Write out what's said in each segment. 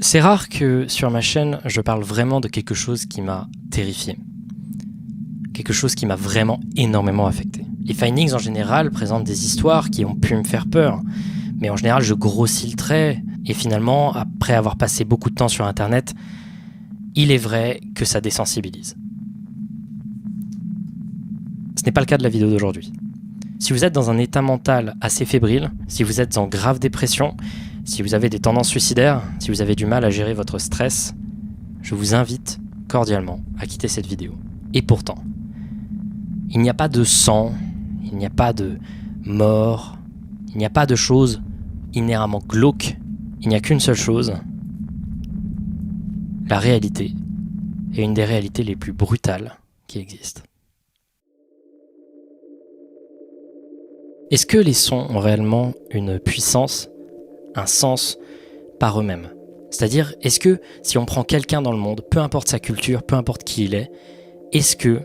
C'est rare que sur ma chaîne, je parle vraiment de quelque chose qui m'a terrifié. Quelque chose qui m'a vraiment énormément affecté. Les findings en général présentent des histoires qui ont pu me faire peur. Mais en général, je grossis le trait. Et finalement, après avoir passé beaucoup de temps sur Internet, il est vrai que ça désensibilise. Ce n'est pas le cas de la vidéo d'aujourd'hui. Si vous êtes dans un état mental assez fébrile, si vous êtes en grave dépression, si vous avez des tendances suicidaires, si vous avez du mal à gérer votre stress, je vous invite cordialement à quitter cette vidéo. Et pourtant, il n'y a pas de sang, il n'y a pas de mort, il n'y a pas de choses inhéremment glauques, il n'y a qu'une seule chose, la réalité est une des réalités les plus brutales qui existent. Est-ce que les sons ont réellement une puissance, un sens par eux-mêmes? C'est-à-dire, est-ce que si on prend quelqu'un dans le monde, peu importe sa culture, peu importe qui il est-ce que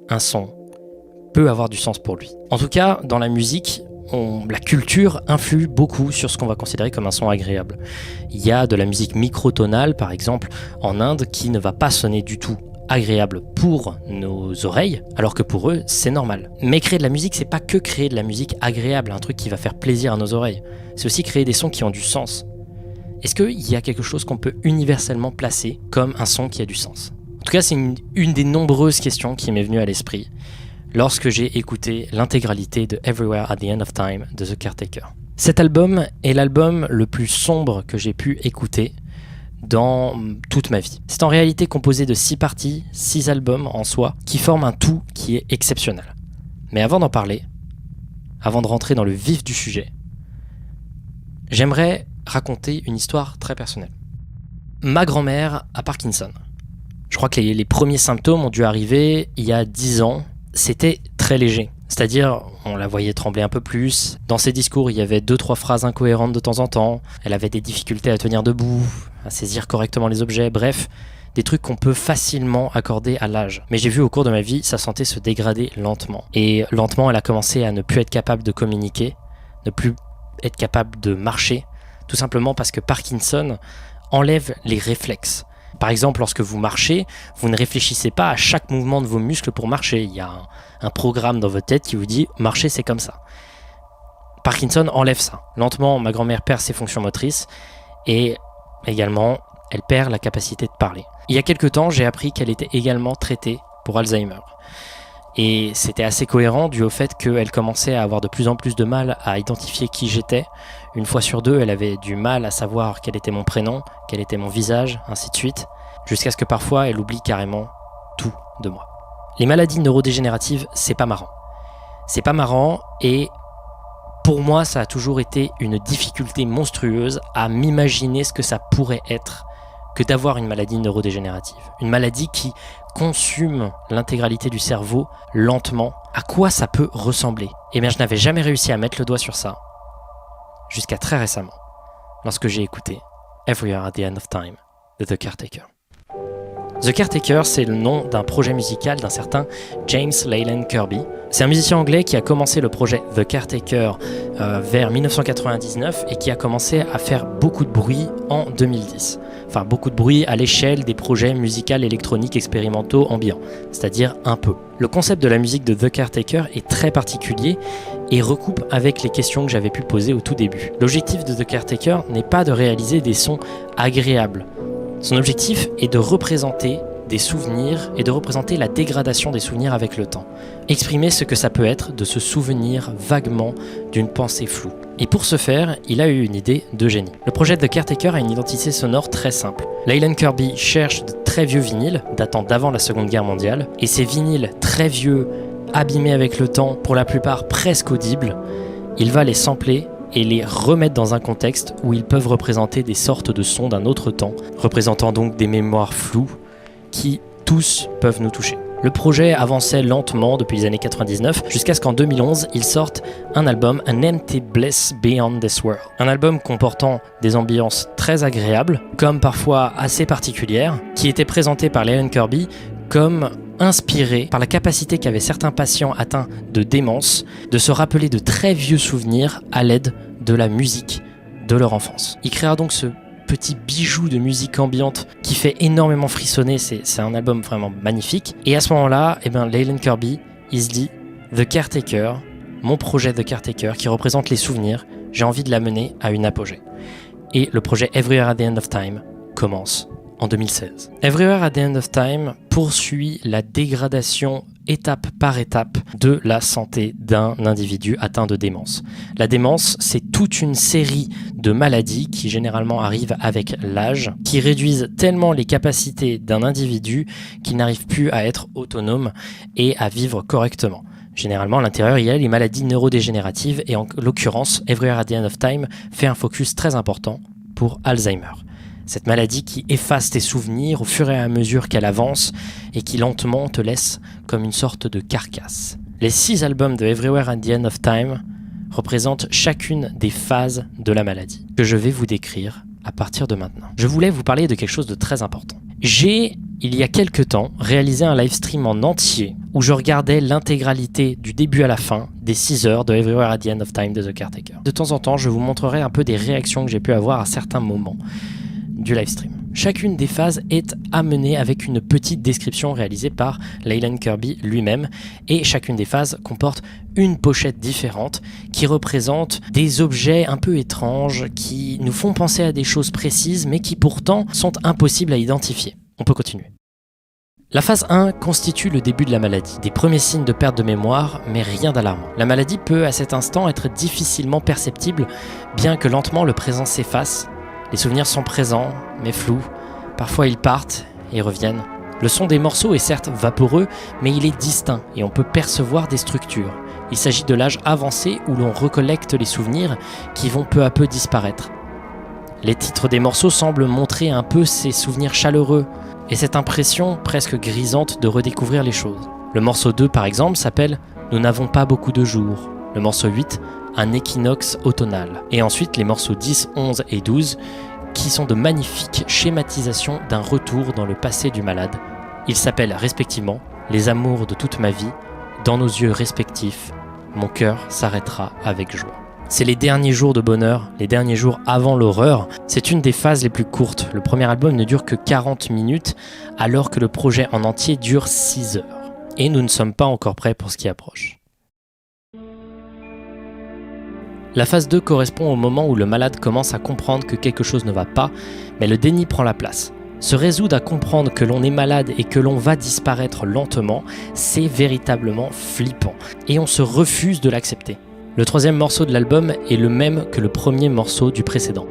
un son peut avoir du sens pour lui? En tout cas, dans la musique, la culture influe beaucoup sur ce qu'on va considérer comme un son agréable. Il y a de la musique microtonale, par exemple, en Inde, qui ne va pas sonner du tout agréable pour nos oreilles, alors que pour eux, c'est normal. Mais créer de la musique, c'est pas que créer de la musique agréable, un truc qui va faire plaisir à nos oreilles. C'est aussi créer des sons qui ont du sens. Est-ce qu'il y a quelque chose qu'on peut universellement placer comme un son qui a du sens? En tout cas, c'est une des nombreuses questions qui m'est venue à l'esprit lorsque j'ai écouté l'intégralité de Everywhere at the End of Time de The Caretaker. Cet album est l'album le plus sombre que j'ai pu écouter dans toute ma vie. C'est en réalité composé de 6 parties, 6 albums en soi, qui forment un tout qui est exceptionnel. Mais avant d'en parler, avant de rentrer dans le vif du sujet, j'aimerais raconter une histoire très personnelle. Ma grand-mère a Parkinson. Je crois que les premiers symptômes ont dû arriver il y a 10 ans. C'était très léger. C'est-à-dire, on la voyait trembler un peu plus. Dans ses discours, il y avait 2-3 phrases incohérentes de temps en temps. Elle avait des difficultés à tenir debout, à saisir correctement les objets. Bref, des trucs qu'on peut facilement accorder à l'âge. Mais j'ai vu au cours de ma vie sa santé se dégrader lentement. Et lentement, elle a commencé à ne plus être capable de communiquer, ne plus être capable de marcher, tout simplement parce que Parkinson enlève les réflexes. Par exemple, lorsque vous marchez, vous ne réfléchissez pas à chaque mouvement de vos muscles pour marcher. Il y a un programme dans votre tête qui vous dit « marcher, c'est comme ça ». Parkinson enlève ça. Lentement, ma grand-mère perd ses fonctions motrices et également, elle perd la capacité de parler. Il y a quelques temps, j'ai appris qu'elle était également traitée pour Alzheimer. Et c'était assez cohérent dû au fait qu'elle commençait à avoir de plus en plus de mal à identifier qui j'étais. Une fois sur deux, elle avait du mal à savoir quel était mon prénom, quel était mon visage, ainsi de suite, jusqu'à ce que parfois elle oublie carrément tout de moi. Les maladies neurodégénératives, c'est pas marrant. C'est pas marrant et pour moi, ça a toujours été une difficulté monstrueuse à m'imaginer ce que ça pourrait être que d'avoir une maladie neurodégénérative. Une maladie qui consume l'intégralité du cerveau lentement. À quoi ça peut ressembler? Eh bien, je n'avais jamais réussi à mettre le doigt sur ça jusqu'à très récemment, lorsque j'ai écouté Everywhere at the End of Time de The Caretaker. The Caretaker, c'est le nom d'un projet musical d'un certain James Leyland Kirby. C'est un musicien anglais qui a commencé le projet The Caretaker vers 1999 et qui a commencé à faire beaucoup de bruit en 2010. Enfin, beaucoup de bruit à l'échelle des projets musicaux électroniques expérimentaux ambiants, c'est-à-dire un peu. Le concept de la musique de The Caretaker est très particulier et recoupe avec les questions que j'avais pu poser au tout début. L'objectif de The Caretaker n'est pas de réaliser des sons agréables. Son objectif est de représenter des souvenirs et de représenter la dégradation des souvenirs avec le temps. Exprimer ce que ça peut être de se souvenir vaguement d'une pensée floue. Et pour ce faire, il a eu une idée de génie. Le projet de Caretaker a une identité sonore très simple. Leyland Kirby cherche de très vieux vinyles datant d'avant la Seconde Guerre mondiale, et ces vinyles très vieux, abîmés avec le temps, pour la plupart presque audibles, il va les sampler et les remettre dans un contexte où ils peuvent représenter des sortes de sons d'un autre temps, représentant donc des mémoires floues qui tous peuvent nous toucher. Le projet avançait lentement depuis les années 99 jusqu'à ce qu'en 2011, ils sortent un album, An Empty Bliss Beyond This World. Un album comportant des ambiances très agréables, comme parfois assez particulières, qui était présenté par Leyland Kirby comme inspiré par la capacité qu'avaient certains patients atteints de démence de se rappeler de très vieux souvenirs à l'aide de la musique de leur enfance. Il créera donc ce petit bijou de musique ambiante qui fait énormément frissonner. C'est un album vraiment magnifique. Et à ce moment-là, Leyland Kirby, il se dit The Caretaker, mon projet The Caretaker qui représente les souvenirs, j'ai envie de l'amener à une apogée. Et le projet Everywhere at the End of Time commence en 2016. Everywhere at the End of Time poursuit la dégradation étape par étape de la santé d'un individu atteint de démence. La démence, c'est toute une série de maladies qui généralement arrivent avec l'âge, qui réduisent tellement les capacités d'un individu qu'il n'arrive plus à être autonome et à vivre correctement. Généralement, à l'intérieur, il y a les maladies neurodégénératives et en l'occurrence, Everywhere at the End of Time fait un focus très important pour Alzheimer. Cette maladie qui efface tes souvenirs au fur et à mesure qu'elle avance et qui lentement te laisse comme une sorte de carcasse. Les 6 albums de Everywhere at the End of Time représentent chacune des phases de la maladie que je vais vous décrire à partir de maintenant. Je voulais vous parler de quelque chose de très important. J'ai, il y a quelques temps, réalisé un live stream en entier où je regardais l'intégralité du début à la fin des 6 heures de Everywhere at the End of Time de The Caretaker. De temps en temps, je vous montrerai un peu des réactions que j'ai pu avoir à certains moments du live stream. Chacune des phases est amenée avec une petite description réalisée par Leyland Kirby lui-même et chacune des phases comporte une pochette différente qui représente des objets un peu étranges qui nous font penser à des choses précises mais qui pourtant sont impossibles à identifier. On peut continuer. La phase 1 constitue le début de la maladie, des premiers signes de perte de mémoire, mais rien d'alarmant. La maladie peut à cet instant être difficilement perceptible, bien que lentement le présent s'efface. Les souvenirs sont présents, mais flous. Parfois ils partent et reviennent. Le son des morceaux est certes vaporeux, mais il est distinct et on peut percevoir des structures. Il s'agit de l'âge avancé où l'on recollecte les souvenirs qui vont peu à peu disparaître. Les titres des morceaux semblent montrer un peu ces souvenirs chaleureux et cette impression presque grisante de redécouvrir les choses. Le morceau 2 par exemple s'appelle « Nous n'avons pas beaucoup de jours ». Le morceau 8 « Un équinoxe automnal ». Et ensuite les morceaux 10, 11 et 12 qui sont de magnifiques schématisations d'un retour dans le passé du malade. Ils s'appellent respectivement « Les amours de toute ma vie »,« Dans nos yeux respectifs »,« Mon cœur s'arrêtera avec joie ». C'est les derniers jours de bonheur, les derniers jours avant l'horreur. C'est une des phases les plus courtes. Le premier album ne dure que 40 minutes, alors que le projet en entier dure 6 heures. Et nous ne sommes pas encore prêts pour ce qui approche. La phase 2 correspond au moment où le malade commence à comprendre que quelque chose ne va pas, mais le déni prend la place. Se résoudre à comprendre que l'on est malade et que l'on va disparaître lentement, c'est véritablement flippant. Et on se refuse de l'accepter. Le troisième morceau de l'album est le même que le premier morceau du précédent.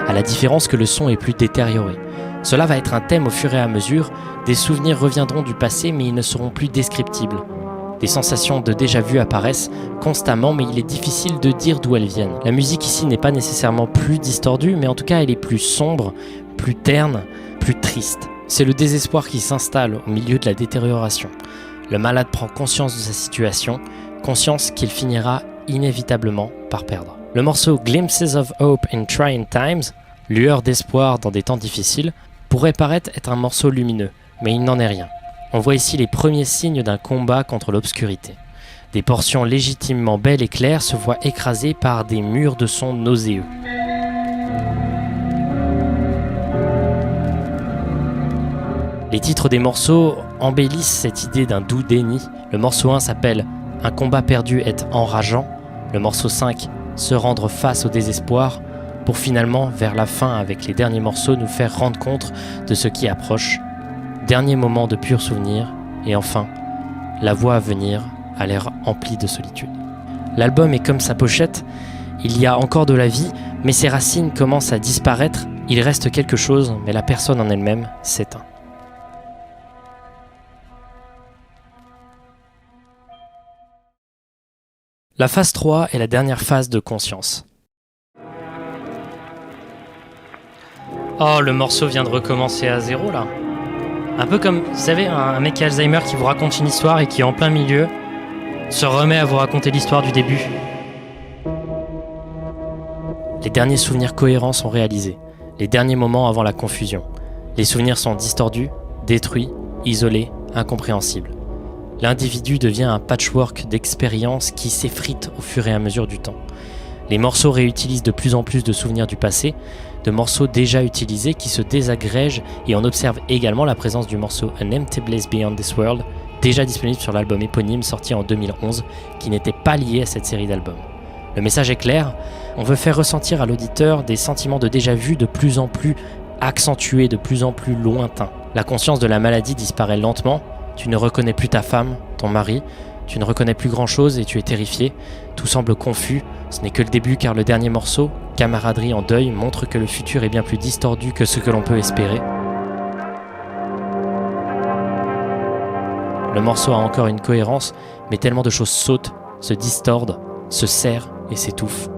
À la différence que le son est plus détérioré. Cela va être un thème au fur et à mesure, des souvenirs reviendront du passé mais ils ne seront plus descriptibles. Des sensations de déjà-vu apparaissent constamment mais il est difficile de dire d'où elles viennent. La musique ici n'est pas nécessairement plus distordue mais en tout cas elle est plus sombre, plus terne, plus triste. C'est le désespoir qui s'installe au milieu de la détérioration. Le malade prend conscience de sa situation, conscience qu'il finira inévitablement par perdre. Le morceau Glimpses of Hope in Trying Times, lueur d'espoir dans des temps difficiles, pourrait paraître être un morceau lumineux, mais il n'en est rien. On voit ici les premiers signes d'un combat contre l'obscurité. Des portions légitimement belles et claires se voient écrasées par des murs de sons nauséeux. Les titres des morceaux embellissent cette idée d'un doux déni. Le morceau 1 s'appelle « Un combat perdu est enrageant ». Le morceau 5 « Se rendre face au désespoir » pour finalement, vers la fin avec les derniers morceaux, nous faire rendre compte de ce qui approche. Dernier moment de pur souvenir, et enfin, la voix à venir a l'air emplie de solitude. L'album est comme sa pochette, il y a encore de la vie, mais ses racines commencent à disparaître, il reste quelque chose, mais la personne en elle-même s'éteint. La phase 3 est la dernière phase de conscience. Oh, le morceau vient de recommencer à zéro là. Un peu comme, vous savez, un mec qui a Alzheimer qui vous raconte une histoire et qui en plein milieu se remet à vous raconter l'histoire du début. Les derniers souvenirs cohérents sont réalisés, les derniers moments avant la confusion. Les souvenirs sont distordus, détruits, isolés, incompréhensibles. L'individu devient un patchwork d'expériences qui s'effrite au fur et à mesure du temps. Les morceaux réutilisent de plus en plus de souvenirs du passé, de morceaux déjà utilisés qui se désagrègent, et on observe également la présence du morceau An Empty Place Beyond This World, déjà disponible sur l'album éponyme sorti en 2011, qui n'était pas lié à cette série d'albums. Le message est clair, on veut faire ressentir à l'auditeur des sentiments de déjà-vu de plus en plus accentués, de plus en plus lointains. La conscience de la maladie disparaît lentement, tu ne reconnais plus ta femme, ton mari, tu ne reconnais plus grand-chose et tu es terrifié. Tout semble confus, ce n'est que le début car le dernier morceau, Camaraderie en deuil, montre que le futur est bien plus distordu que ce que l'on peut espérer. Le morceau a encore une cohérence, mais tellement de choses sautent, se distordent, se serrent et s'étouffent.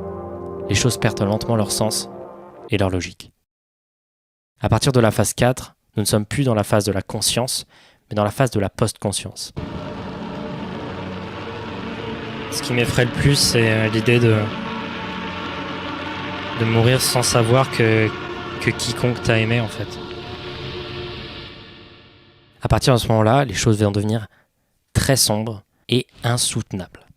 Les choses perdent lentement leur sens et leur logique. À partir de la phase 4, nous ne sommes plus dans la phase de la conscience, mais dans la phase de la post-conscience. Ce qui m'effraie le plus, c'est l'idée de mourir sans savoir que quiconque t'a aimé, en fait. À partir de ce moment-là, les choses vont devenir très sombres et insoutenables.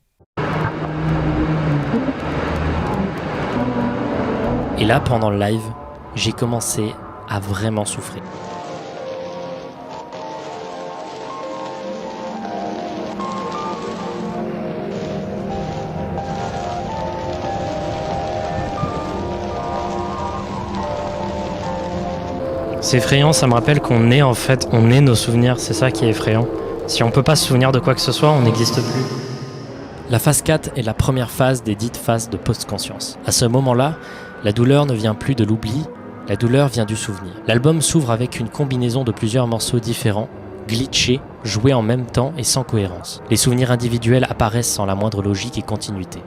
Et là, pendant le live, j'ai commencé à vraiment souffrir. C'est effrayant, ça me rappelle qu'on est nos souvenirs, c'est ça qui est effrayant. Si on peut pas se souvenir de quoi que ce soit, on n'existe plus. La phase 4 est la première phase des dites phases de post-conscience. À ce moment-là, la douleur ne vient plus de l'oubli, la douleur vient du souvenir. L'album s'ouvre avec une combinaison de plusieurs morceaux différents, glitchés, joués en même temps et sans cohérence. Les souvenirs individuels apparaissent sans la moindre logique et continuité.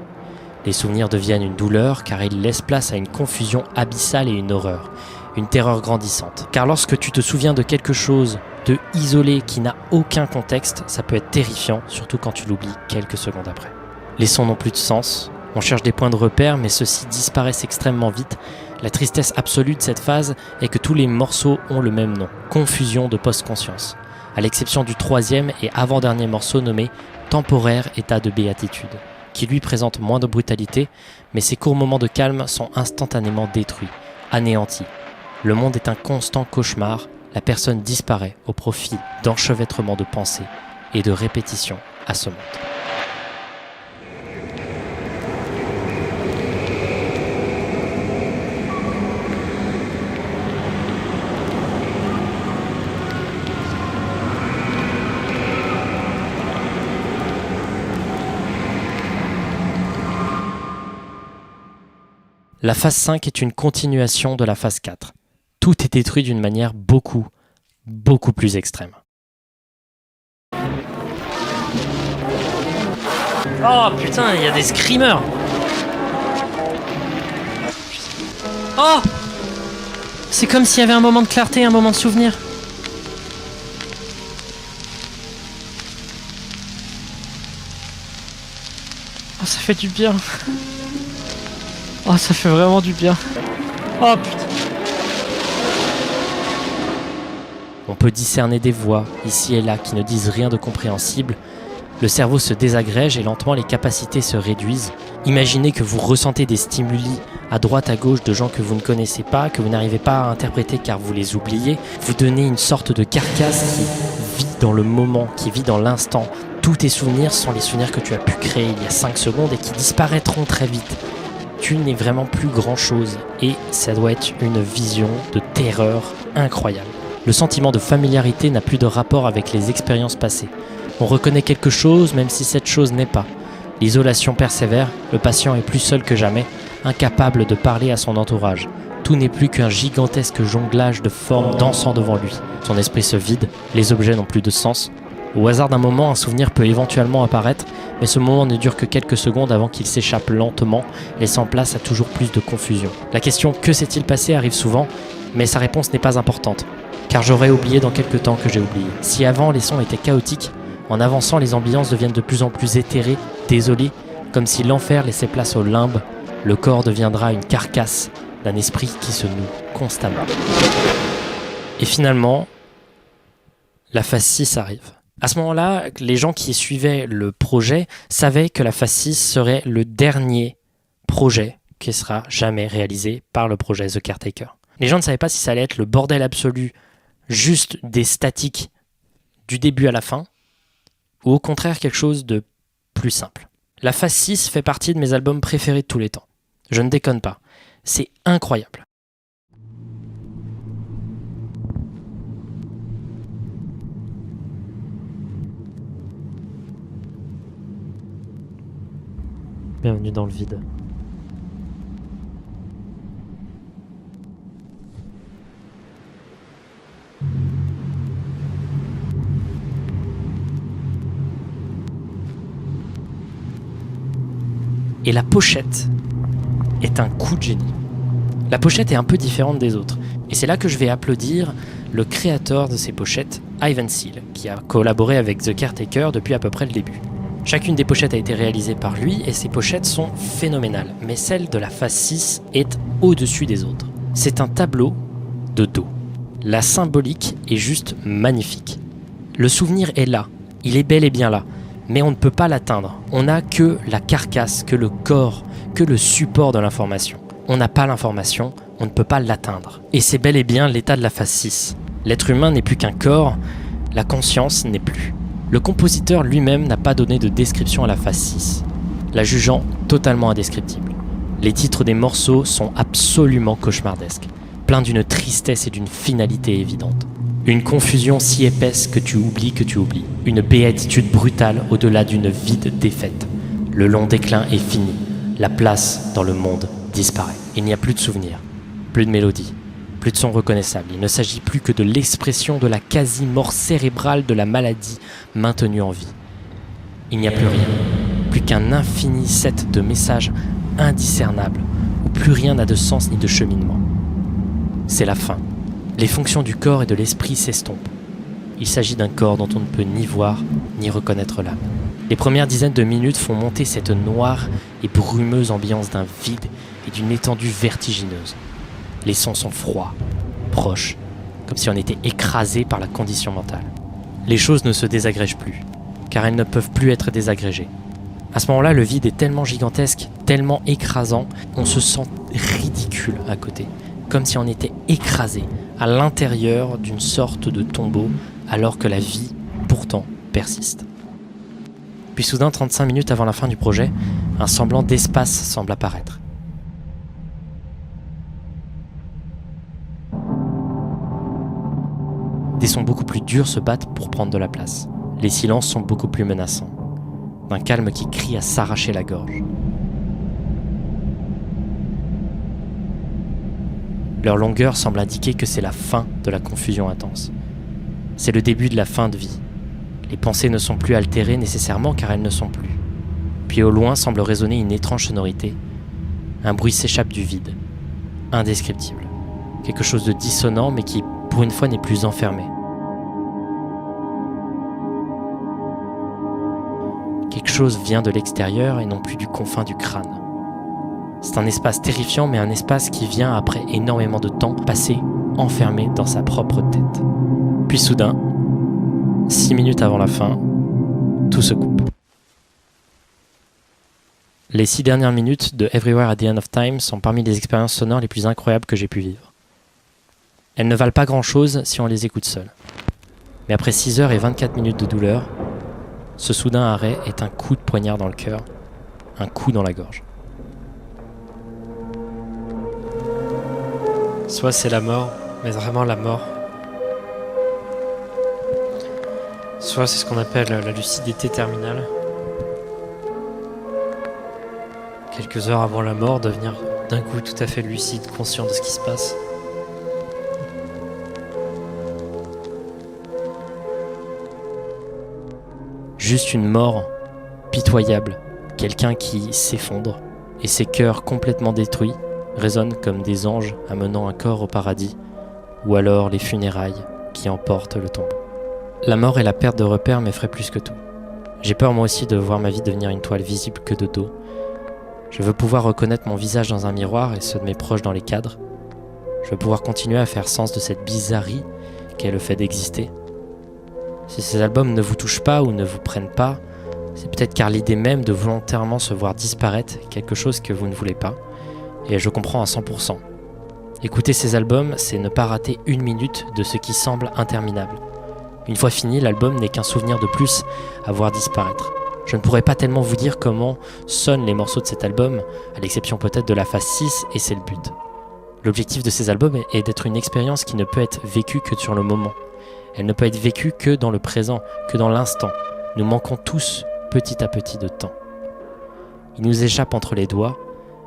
Les souvenirs deviennent une douleur car ils laissent place à une confusion abyssale et une horreur. Une terreur grandissante. Car lorsque tu te souviens de quelque chose de isolé qui n'a aucun contexte, ça peut être terrifiant, surtout quand tu l'oublies quelques secondes après. Les sons n'ont plus de sens, on cherche des points de repère, mais ceux-ci disparaissent extrêmement vite. La tristesse absolue de cette phase est que tous les morceaux ont le même nom, confusion de post-conscience. À l'exception du troisième et avant-dernier morceau nommé Temporaire état de béatitude, qui lui présente moins de brutalité, mais ses courts moments de calme sont instantanément détruits, anéantis. Le monde est un constant cauchemar, la personne disparaît au profit d'enchevêtrements de pensées et de répétitions assommantes. La phase 5 est une continuation de la phase 4. Tout est détruit d'une manière beaucoup plus extrême. Oh putain, il y a des screamers. Oh, c'est comme s'il y avait un moment de clarté, un moment de souvenir. Oh, ça fait du bien. Oh, ça fait vraiment du bien. Oh putain. On peut discerner des voix, ici et là, qui ne disent rien de compréhensible. Le cerveau se désagrège et lentement les capacités se réduisent. Imaginez que vous ressentez des stimuli à droite à gauche de gens que vous ne connaissez pas, que vous n'arrivez pas à interpréter car vous les oubliez. Vous donnez une sorte de carcasse qui vit dans le moment, qui vit dans l'instant. Tous tes souvenirs sont les souvenirs que tu as pu créer il y a 5 secondes et qui disparaîtront très vite. Tu n'es vraiment plus grand chose et ça doit être une vision de terreur incroyable. Le sentiment de familiarité n'a plus de rapport avec les expériences passées. On reconnaît quelque chose même si cette chose n'est pas. L'isolation persévère, le patient est plus seul que jamais, incapable de parler à son entourage. Tout n'est plus qu'un gigantesque jonglage de formes dansant devant lui. Son esprit se vide, les objets n'ont plus de sens. Au hasard d'un moment, un souvenir peut éventuellement apparaître, mais ce moment ne dure que quelques secondes avant qu'il s'échappe lentement, laissant place à toujours plus de confusion. La question « que s'est-il passé ?» arrive souvent, mais sa réponse n'est pas importante. Car j'aurais oublié dans quelques temps que j'ai oublié. Si avant les sons étaient chaotiques, en avançant les ambiances deviennent de plus en plus éthérées, désolées, comme si l'enfer laissait place au limbe, le corps deviendra une carcasse d'un esprit qui se noue constamment. Et finalement, la phase 6 arrive. À ce moment-là, les gens qui suivaient le projet savaient que la phase 6 serait le dernier projet qui sera jamais réalisé par le projet The Caretaker. Les gens ne savaient pas si ça allait être le bordel absolu, juste des statiques du début à la fin, ou au contraire quelque chose de plus simple. La phase 6 fait partie de mes albums préférés de tous les temps. Je ne déconne pas. C'est incroyable. Bienvenue dans le vide. Et la pochette est un coup de génie. La pochette est un peu différente des autres. Et c'est là que je vais applaudir le créateur de ces pochettes, Ivan Seal, qui a collaboré avec The Caretaker depuis à peu près le début. Chacune des pochettes a été réalisée par lui et ces pochettes sont phénoménales. Mais celle de la phase 6 est au-dessus des autres. C'est un tableau de dos. La symbolique est juste magnifique. Le souvenir est là. Il est bel et bien là. Mais on ne peut pas l'atteindre. On n'a que la carcasse, que le corps, que le support de l'information. On n'a pas l'information, on ne peut pas l'atteindre. Et c'est bel et bien l'état de la phase 6. L'être humain n'est plus qu'un corps, la conscience n'est plus. Le compositeur lui-même n'a pas donné de description à la phase 6, la jugeant totalement indescriptible. Les titres des morceaux sont absolument cauchemardesques, pleins d'une tristesse et d'une finalité évidente. Une confusion si épaisse que tu oublies. Une béatitude brutale au-delà d'une vide défaite. Le long déclin est fini. La place dans le monde disparaît. Il n'y a plus de souvenirs, plus de mélodie, plus de son reconnaissable. Il ne s'agit plus que de l'expression de la quasi-mort cérébrale de la maladie maintenue en vie. Il n'y a plus rien, plus qu'un infini set de messages indiscernables où plus rien n'a de sens ni de cheminement. C'est la fin. Les fonctions du corps et de l'esprit s'estompent. Il s'agit d'un corps dont on ne peut ni voir ni reconnaître l'âme. Les premières dizaines de minutes font monter cette noire et brumeuse ambiance d'un vide et d'une étendue vertigineuse. Les sons sont froids, proches, comme si on était écrasé par la condition mentale. Les choses ne se désagrègent plus, car elles ne peuvent plus être désagrégées. À ce moment-là, le vide est tellement gigantesque, tellement écrasant, on se sent ridicule à côté, comme si on était écrasé à l'intérieur d'une sorte de tombeau, alors que la vie, pourtant, persiste. Puis soudain, 35 minutes avant la fin du projet, un semblant d'espace semble apparaître. Des sons beaucoup plus durs se battent pour prendre de la place. Les silences sont beaucoup plus menaçants, d'un calme qui crie à s'arracher la gorge. Leur longueur semble indiquer que c'est la fin de la confusion intense. C'est le début de la fin de vie. Les pensées ne sont plus altérées nécessairement car elles ne sont plus. Puis au loin semble résonner une étrange sonorité. Un bruit s'échappe du vide, indescriptible. Quelque chose de dissonant mais qui, pour une fois, n'est plus enfermé. Quelque chose vient de l'extérieur et non plus du confin du crâne. C'est un espace terrifiant, mais un espace qui vient après énormément de temps passé enfermé dans sa propre tête. Puis soudain, 6 minutes avant la fin, tout se coupe. Les 6 dernières minutes de Everywhere at the End of Time sont parmi les expériences sonores les plus incroyables que j'ai pu vivre. Elles ne valent pas grand-chose si on les écoute seules. Mais après 6 heures et 24 minutes de douleur, ce soudain arrêt est un coup de poignard dans le cœur, un coup dans la gorge. Soit c'est la mort, mais vraiment la mort. Soit c'est ce qu'on appelle la lucidité terminale. Quelques heures avant la mort, devenir d'un coup tout à fait lucide, conscient de ce qui se passe. Juste une mort pitoyable, quelqu'un qui s'effondre et ses cœurs complètement détruits résonnent comme des anges amenant un corps au paradis, ou alors les funérailles qui emportent le tombeau. La mort et la perte de repères m'effraient plus que tout. J'ai peur moi aussi de voir ma vie devenir une toile visible que de dos. Je veux pouvoir reconnaître mon visage dans un miroir et ceux de mes proches dans les cadres. Je veux pouvoir continuer à faire sens de cette bizarrerie qu'est le fait d'exister. Si ces albums ne vous touchent pas ou ne vous prennent pas, c'est peut-être car l'idée même de volontairement se voir disparaître est quelque chose que vous ne voulez pas, et je comprends à 100%. Écouter ces albums, c'est ne pas rater une minute de ce qui semble interminable. Une fois fini, l'album n'est qu'un souvenir de plus à voir disparaître. Je ne pourrais pas tellement vous dire comment sonnent les morceaux de cet album, à l'exception peut-être de la phase 6, et c'est le but. L'objectif de ces albums est d'être une expérience qui ne peut être vécue que sur le moment. Elle ne peut être vécue que dans le présent, que dans l'instant. Nous manquons tous, petit à petit, de temps. Il nous échappe entre les doigts,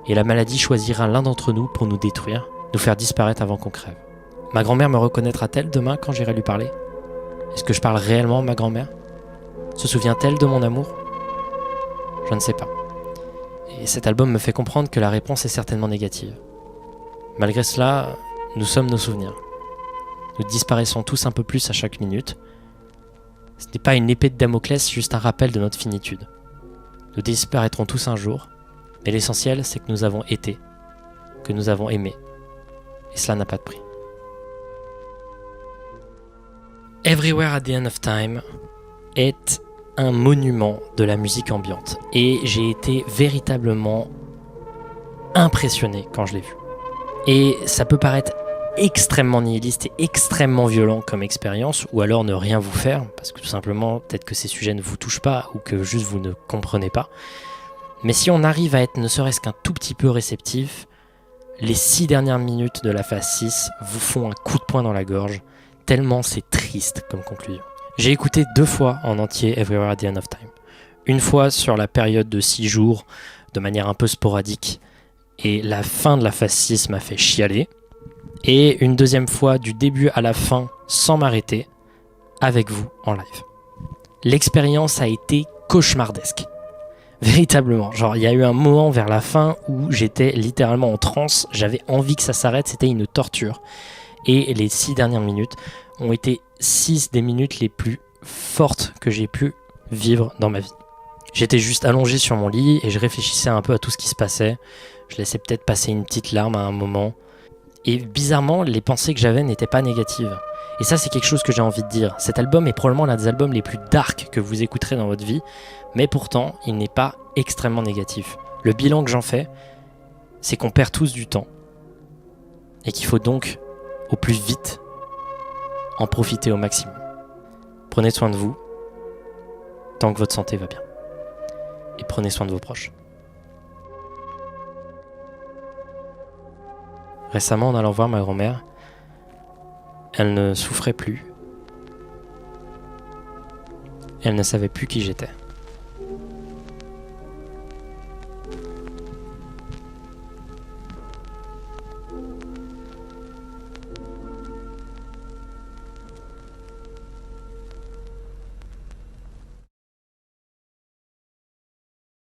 et la maladie choisira l'un d'entre nous pour nous détruire, nous faire disparaître avant qu'on crève. Ma grand-mère me reconnaîtra-t-elle demain quand j'irai lui parler ? Est-ce que je parle réellement ma grand-mère ? Se souvient-elle de mon amour ? Je ne sais pas. Et cet album me fait comprendre que la réponse est certainement négative. Malgré cela, nous sommes nos souvenirs. Nous disparaissons tous un peu plus à chaque minute. Ce n'est pas une épée de Damoclès, juste un rappel de notre finitude. Nous disparaîtrons tous un jour, mais l'essentiel, c'est que nous avons été, que nous avons aimé. Et cela n'a pas de prix. Everywhere at the End of Time est un monument de la musique ambiante. Et j'ai été véritablement impressionné quand je l'ai vu. Et ça peut paraître extrêmement nihiliste et extrêmement violent comme expérience, ou alors ne rien vous faire, parce que tout simplement, peut-être que ces sujets ne vous touchent pas, ou que juste vous ne comprenez pas. Mais si on arrive à être ne serait-ce qu'un tout petit peu réceptif, les 6 dernières minutes de la phase 6 vous font un coup de poing dans la gorge, tellement c'est triste comme conclusion. J'ai écouté 2 fois en entier Everywhere at the End of Time. Une fois sur la période de 6 jours, de manière un peu sporadique, et la fin de la phase 6 m'a fait chialer. Et une deuxième fois du début à la fin, sans m'arrêter, avec vous en live. L'expérience a été cauchemardesque. Véritablement. Genre, il y a eu un moment vers la fin où j'étais littéralement en transe, j'avais envie que ça s'arrête, c'était une torture. Et les 6 dernières minutes ont été 6 des minutes les plus fortes que j'ai pu vivre dans ma vie. J'étais juste allongé sur mon lit et je réfléchissais un peu à tout ce qui se passait. Je laissais peut-être passer une petite larme à un moment. Et bizarrement, les pensées que j'avais n'étaient pas négatives. Et ça, c'est quelque chose que j'ai envie de dire. Cet album est probablement l'un des albums les plus dark que vous écouterez dans votre vie, mais pourtant, il n'est pas extrêmement négatif. Le bilan que j'en fais, c'est qu'on perd tous du temps. Et qu'il faut donc, au plus vite, en profiter au maximum. Prenez soin de vous, tant que votre santé va bien. Et prenez soin de vos proches. Récemment, en allant voir ma grand-mère, elle ne souffrait plus. Elle ne savait plus qui j'étais.